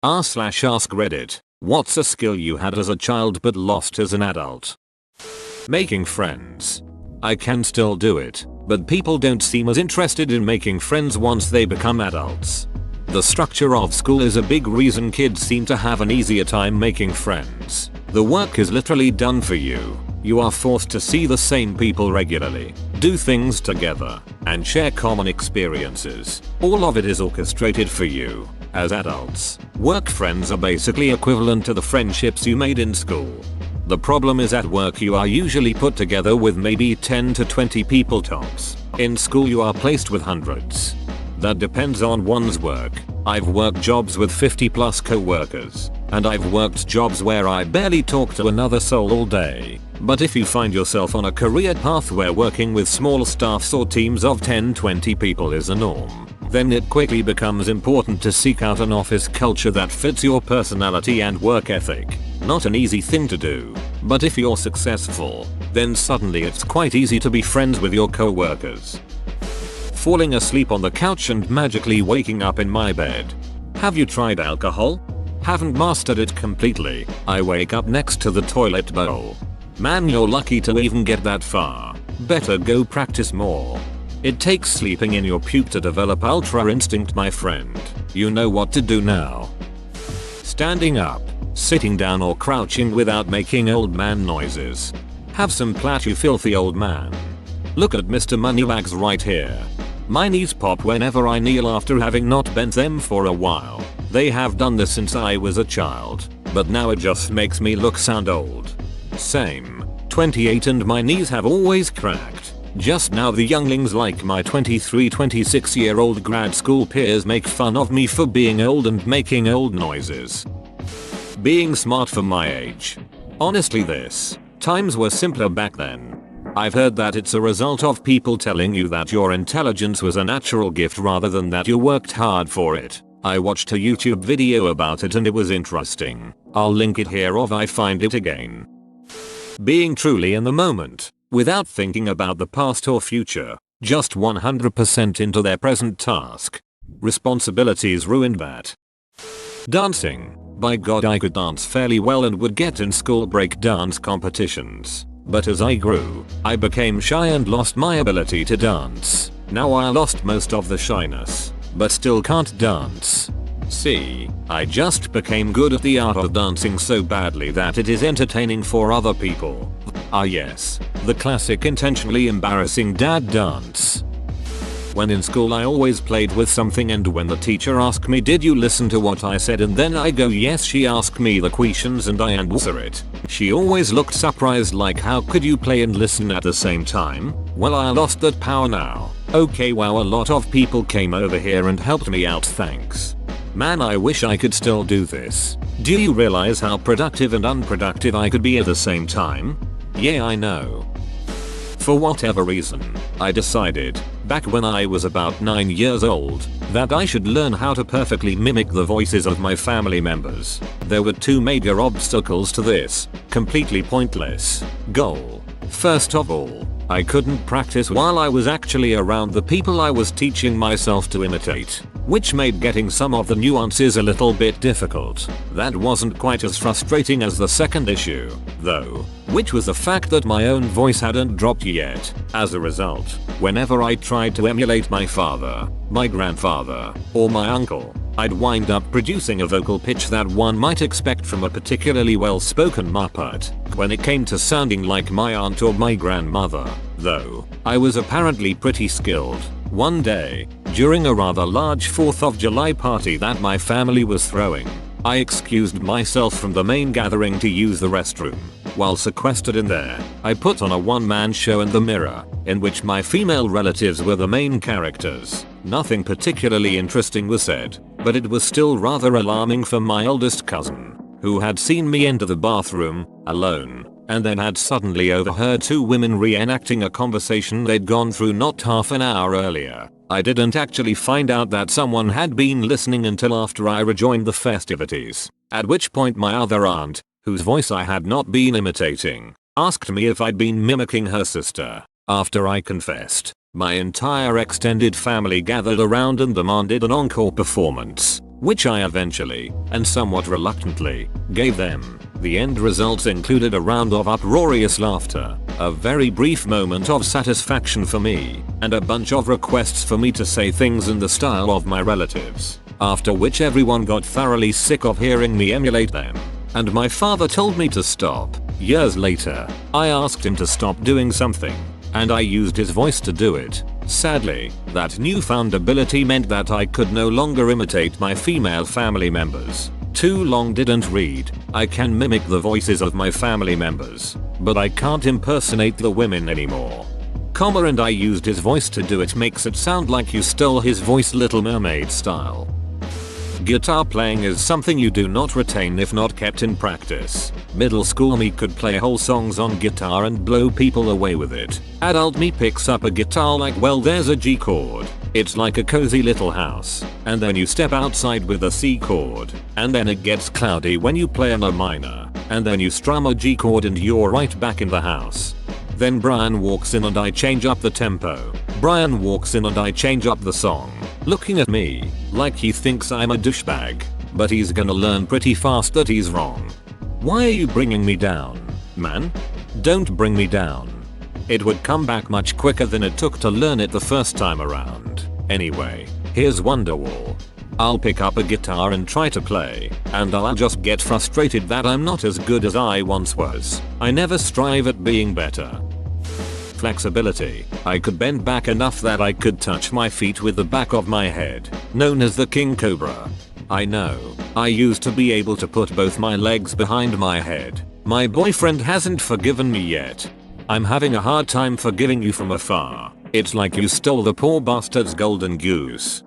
r/ask Reddit. What's a skill you had as a child but lost as an adult? Making friends. I can still do it, but people don't seem as interested in making friends once they become adults. The structure of school is a big reason kids seem to have an easier time making friends. The work is literally done for you. You are forced to see the same people regularly, do things together, and share common experiences. All of it is orchestrated for you. As adults, work friends are basically equivalent to the friendships you made in school. The problem is at work you are usually put together with maybe 10 to 20 people tops. In school you are placed with hundreds. That depends on one's work. I've worked jobs with 50 plus co-workers, and I've worked jobs where I barely talk to another soul all day. But if you find yourself on a career path where working with small staffs or teams of 10-20 people is a norm, then it quickly becomes important to seek out an office culture that fits your personality and work ethic. Not an easy thing to do, but if you're successful, then suddenly it's quite easy to be friends with your co-workers. Falling asleep on the couch and magically waking up in my bed. Have you tried alcohol? Haven't mastered it completely. I wake up next to the toilet bowl. Man, you're lucky to even get that far. Better go practice more. It takes sleeping in your puke to develop ultra instinct, my friend. You know what to do now. Standing up, sitting down or crouching without making old man noises. Have some plat, you filthy old man. Look at Mr. Moneybags right here. My knees pop whenever I kneel after having not bent them for a while. They have done this since I was a child, but now it just makes me look sound old. Same. 28 and my knees have always cracked. Just now the younglings like my 23-26 year old grad school peers make fun of me for being old and making old noises. Being smart for my age. Honestly, times were simpler back then. I've heard that it's a result of people telling you that your intelligence was a natural gift rather than that you worked hard for it. I watched a YouTube video about it and it was interesting. I'll link it here if I find it again. Being truly in the moment, without thinking about the past or future, just 100% into their present task. Responsibilities ruined that. Dancing. By God, I could dance fairly well and would get in school break dance competitions. But as I grew, I became shy and lost my ability to dance. Now I lost most of the shyness, but still can't dance. See, I just became good at the art of dancing so badly that it is entertaining for other people. Ah yes, the classic intentionally embarrassing dad dance. When in school I always played with something, and when the teacher asked me, did you listen to what I said, and then I go yes, she asked me the questions and I answer it. She always looked surprised like, how could you play and listen at the same time? Well, I lost that power now. Okay, wow, a lot of people came over here and helped me out, thanks. Man, I wish I could still do this. Do you realize how productive and unproductive I could be at the same time? Yeah, I know. For whatever reason, I decided, back when I was about 9 years old, that I should learn how to perfectly mimic the voices of my family members. There were two major obstacles to this, completely pointless, goal. First of all, I couldn't practice while I was actually around the people I was teaching myself to imitate, which made getting some of the nuances a little bit difficult. That wasn't quite as frustrating as the second issue, though, which was the fact that my own voice hadn't dropped yet. As a result, whenever I tried to emulate my father, my grandfather, or my uncle, I'd wind up producing a vocal pitch that one might expect from a particularly well-spoken Muppet. When it came to sounding like my aunt or my grandmother, though, I was apparently pretty skilled. One day, during a rather large 4th of July party that my family was throwing, I excused myself from the main gathering to use the restroom. While sequestered in there, I put on a one-man show in the mirror, in which my female relatives were the main characters. Nothing particularly interesting was said, but it was still rather alarming for my eldest cousin, who had seen me enter the bathroom, alone, and then had suddenly overheard two women reenacting a conversation they'd gone through not half an hour earlier. I didn't actually find out that someone had been listening until after I rejoined the festivities, at which point my other aunt, whose voice I had not been imitating, asked me if I'd been mimicking her sister. After I confessed, my entire extended family gathered around and demanded an encore performance. which I eventually, and somewhat reluctantly, gave them. The end results included a round of uproarious laughter, a very brief moment of satisfaction for me, and a bunch of requests for me to say things in the style of my relatives, after which everyone got thoroughly sick of hearing me emulate them. And my father told me to stop. Years later, I asked him to stop doing something, and I used his voice to do it. Sadly, that newfound ability meant that I could no longer imitate my female family members. Too long didn't read. I can mimic the voices of my family members, but I can't impersonate the women anymore. And I used his voice to do it makes it sound like you stole his voice Little Mermaid style. Guitar playing is something you do not retain if not kept in practice. Middle school me could play whole songs on guitar and blow people away with it. Adult me picks up a guitar like, well, there's a G chord. It's like a cozy little house. And then you step outside with a C chord. And then it gets cloudy when you play on a minor. And then you strum a G chord and you're right back in the house. Then Brian walks in and I change up the tempo. Brian walks in and I change up the song, looking at me like he thinks I'm a douchebag. But he's gonna learn pretty fast that he's wrong. Why are you bringing me down, man? Don't bring me down. It would come back much quicker than it took to learn it the first time around. Anyway, here's Wonderwall. I'll pick up a guitar and try to play, and I'll just get frustrated that I'm not as good as I once was. I never strive at being better. Flexibility. I could bend back enough that I could touch my feet with the back of my head, known as the King Cobra. I know, I used to be able to put both my legs behind my head. My boyfriend hasn't forgiven me yet. I'm having a hard time forgiving you from afar. It's like you stole the poor bastard's golden goose.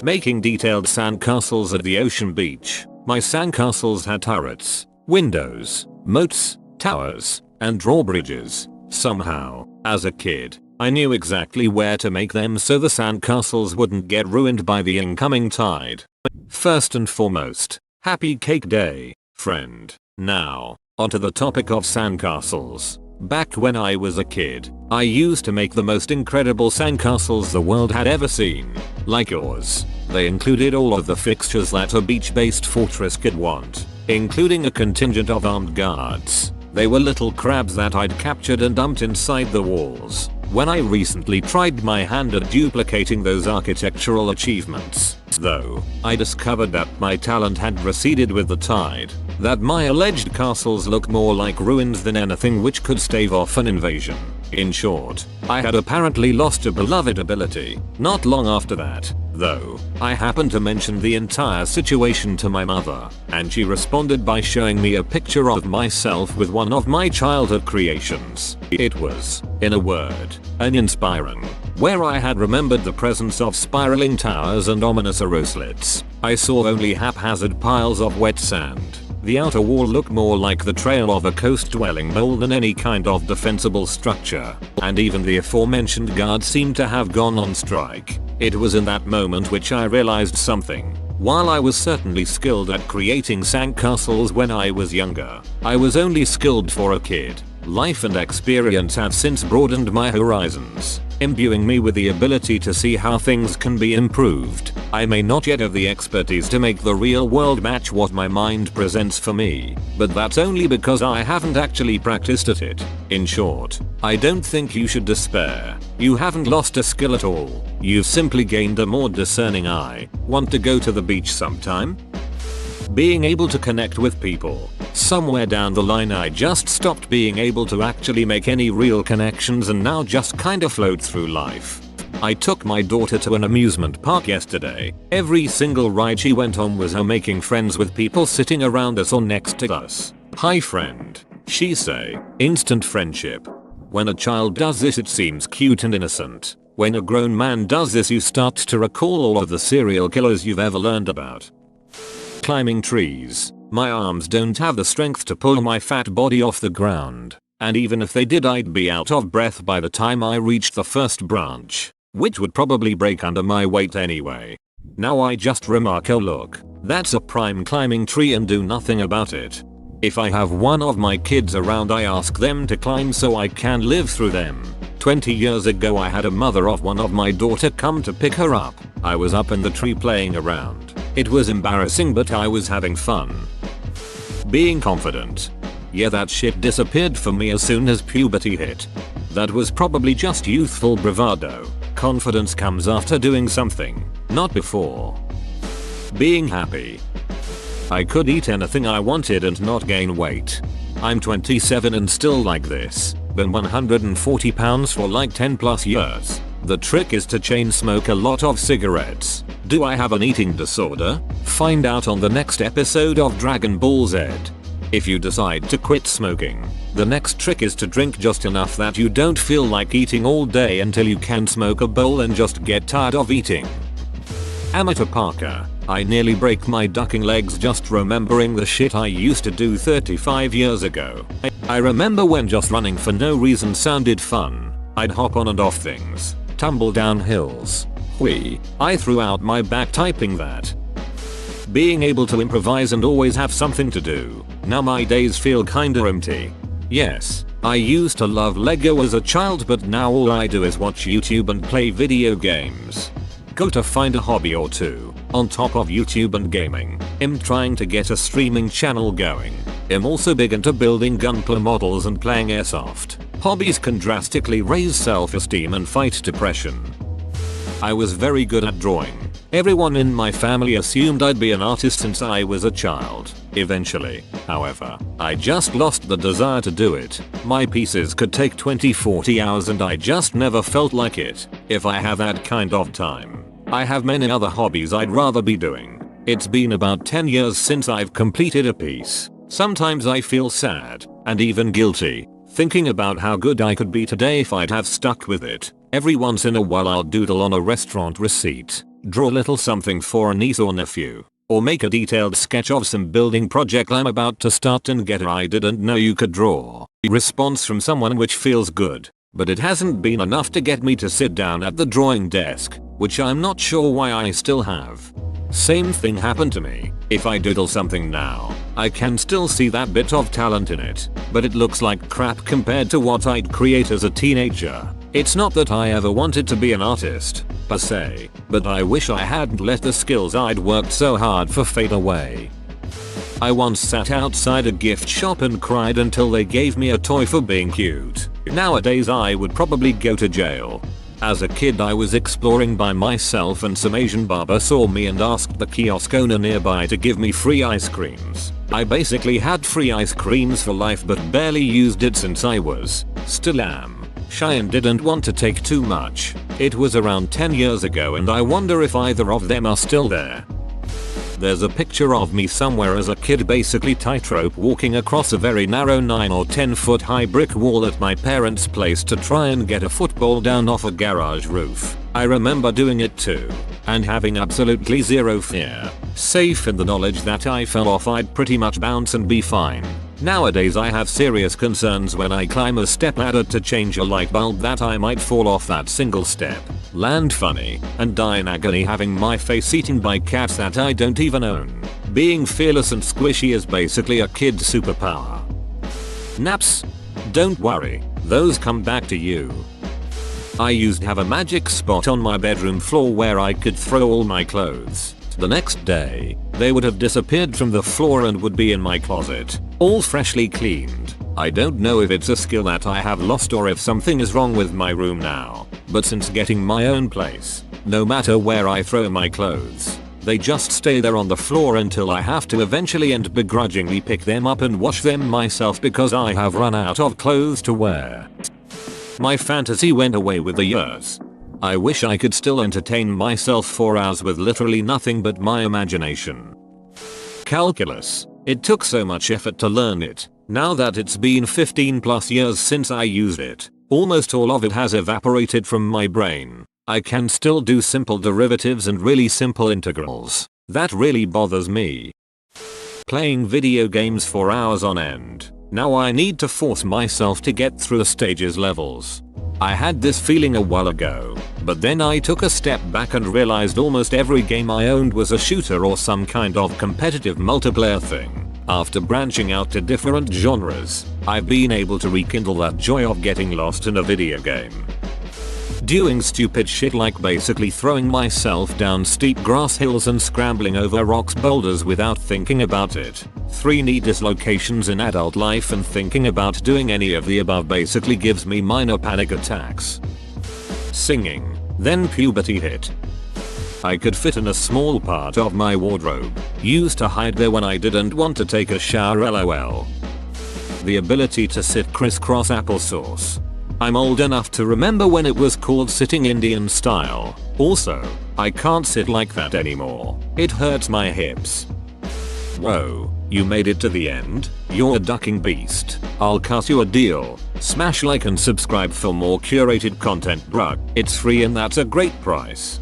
Making detailed sandcastles at the ocean beach. My sandcastles had turrets, windows, moats, towers, and drawbridges. Somehow, as a kid, I knew exactly where to make them so the sandcastles wouldn't get ruined by the incoming tide. First and foremost, happy cake day, friend. Now, onto the topic of sandcastles. Back when I was a kid, I used to make the most incredible sandcastles the world had ever seen. Like yours. They included all of the fixtures that a beach-based fortress could want, including a contingent of armed guards. They were little crabs that I'd captured and dumped inside the walls. When I recently tried my hand at duplicating those architectural achievements, though, I discovered that my talent had receded with the tide. That my alleged castles look more like ruins than anything which could stave off an invasion. In short, I had apparently lost a beloved ability. Not long after that, though, I happened to mention the entire situation to my mother, and she responded by showing me a picture of myself with one of my childhood creations. It was, in a word, uninspiring. Where I had remembered the presence of spiraling towers and ominous arrow slits, I saw only haphazard piles of wet sand. The outer wall looked more like the trail of a coast-dwelling mole than any kind of defensible structure, and even the aforementioned guards seemed to have gone on strike. It was in that moment which I realized something. While I was certainly skilled at creating sandcastles when I was younger, I was only skilled for a kid. Life and experience have since broadened my horizons, imbuing me with the ability to see how things can be improved. I may not yet have the expertise to make the real world match what my mind presents for me, but that's only because I haven't actually practiced at it. In short, I don't think you should despair. You haven't lost a skill at all. You've simply gained a more discerning eye. Want to go to the beach sometime? Being able to connect with people. Somewhere down the line I just stopped being able to actually make any real connections and now just kinda float through life. I took my daughter to an amusement park yesterday. Every single ride she went on was her making friends with people sitting around us or next to us. Hi friend, she say. Instant friendship. When a child does this it seems cute and innocent. When a grown man does this you start to recall all of the serial killers you've ever learned about. Climbing trees. My arms don't have the strength to pull my fat body off the ground, and even if they did I'd be out of breath by the time I reached the first branch, which would probably break under my weight anyway. Now I just remark, oh look, that's a prime climbing tree, and do nothing about it. If I have one of my kids around I ask them to climb so I can live through them. 20 years ago I had a mother of one of my daughter come to pick her up. I was up in the tree playing around. It was embarrassing, but I was having fun. Being confident. Yeah, that shit disappeared for me as soon as puberty hit. That was probably just youthful bravado. Confidence comes after doing something, not before. Being happy. I could eat anything I wanted and not gain weight. I'm 27 and still like this. Been 140 pounds for like 10 plus years. The trick is to chain smoke a lot of cigarettes. Do I have an eating disorder? Find out on the next episode of Dragon Ball Z. If you decide to quit smoking, the next trick is to drink just enough that you don't feel like eating all day until you can smoke a bowl and just get tired of eating. Amateur Parker. I nearly break my ducking legs just remembering the shit I used to do 35 years ago. I remember when just running for no reason sounded fun. I'd hop on and off things, tumble down hills. Whee, I threw out my back typing that. Being able to improvise and always have something to do. Now my days feel kinda empty. Yes, I used to love Lego as a child, but now all I do is watch YouTube and play video games. Go to find a hobby or two, on top of YouTube and gaming. I'm trying to get a streaming channel going. I'm also big into building Gunpla models and playing airsoft. Hobbies can drastically raise self-esteem and fight depression. I was very good at drawing. Everyone in my family assumed I'd be an artist since I was a child. Eventually, however, I just lost the desire to do it. My pieces could take 20-40 hours and I just never felt like it. If I have that kind of time, I have many other hobbies I'd rather be doing. It's been about 10 years since I've completed a piece. Sometimes I feel sad, and even guilty, thinking about how good I could be today if I'd have stuck with it. Every once in a while I'll doodle on a restaurant receipt, draw a little something for a niece or nephew, or make a detailed sketch of some building project I'm about to start and get a "I didn't know you could draw" response from someone, which feels good. But it hasn't been enough to get me to sit down at the drawing desk, which I'm not sure why I still have. Same thing happened to me. If I doodle something now, I can still see that bit of talent in it, but it looks like crap compared to what I'd create as a teenager. It's not that I ever wanted to be an artist, per se, but I wish I hadn't let the skills I'd worked so hard for fade away. I once sat outside a gift shop and cried until they gave me a toy for being cute. Nowadays I would probably go to jail. As a kid I was exploring by myself and some Asian barber saw me and asked the kiosk owner nearby to give me free ice creams. I basically had free ice creams for life but barely used it since I was, still am, shy and didn't want to take too much. It was around 10 years ago and I wonder if either of them are still there. There's a picture of me somewhere as a kid basically tightrope walking across a very narrow 9 or 10 foot high brick wall at my parents' place to try and get a football down off a garage roof. I remember doing it too, and having absolutely zero fear, safe in the knowledge that I fell off I'd pretty much bounce and be fine. Nowadays I have serious concerns when I climb a stepladder to change a light bulb that I might fall off that single step, land funny, and die in agony having my face eaten by cats that I don't even own. Being fearless and squishy is basically a kid's superpower. Naps? Don't worry, those come back to you. I used to have a magic spot on my bedroom floor where I could throw all my clothes. The next day, they would have disappeared from the floor and would be in my closet, all freshly cleaned. I don't know if it's a skill that I have lost or if something is wrong with my room now, but since getting my own place, no matter where I throw my clothes, they just stay there on the floor until I have to eventually and begrudgingly pick them up and wash them myself because I have run out of clothes to wear. My fantasy went away with the years. I wish I could still entertain myself for hours with literally nothing but my imagination. Calculus. It took so much effort to learn it. Now that it's been 15 plus years since I used it, almost all of it has evaporated from my brain. I can still do simple derivatives and really simple integrals. That really bothers me. Playing video games for hours on end. Now I need to force myself to get through the stages levels. I had this feeling a while ago, but then I took a step back and realized almost every game I owned was a shooter or some kind of competitive multiplayer thing. After branching out to different genres, I've been able to rekindle that joy of getting lost in a video game. Doing stupid shit like basically throwing myself down steep grass hills and scrambling over rocks boulders without thinking about it. 3 knee dislocations in adult life, and thinking about doing any of the above basically gives me minor panic attacks. Singing. Then puberty hit. I could fit in a small part of my wardrobe. Used to hide there when I didn't want to take a shower, lol. The ability to sit crisscross applesauce. I'm old enough to remember when it was called sitting Indian style. Also, I can't sit like that anymore. It hurts my hips. Whoa, you made it to the end? You're a ducking beast. I'll cut you a deal. Smash like and subscribe for more curated content, bruh. It's free and that's a great price.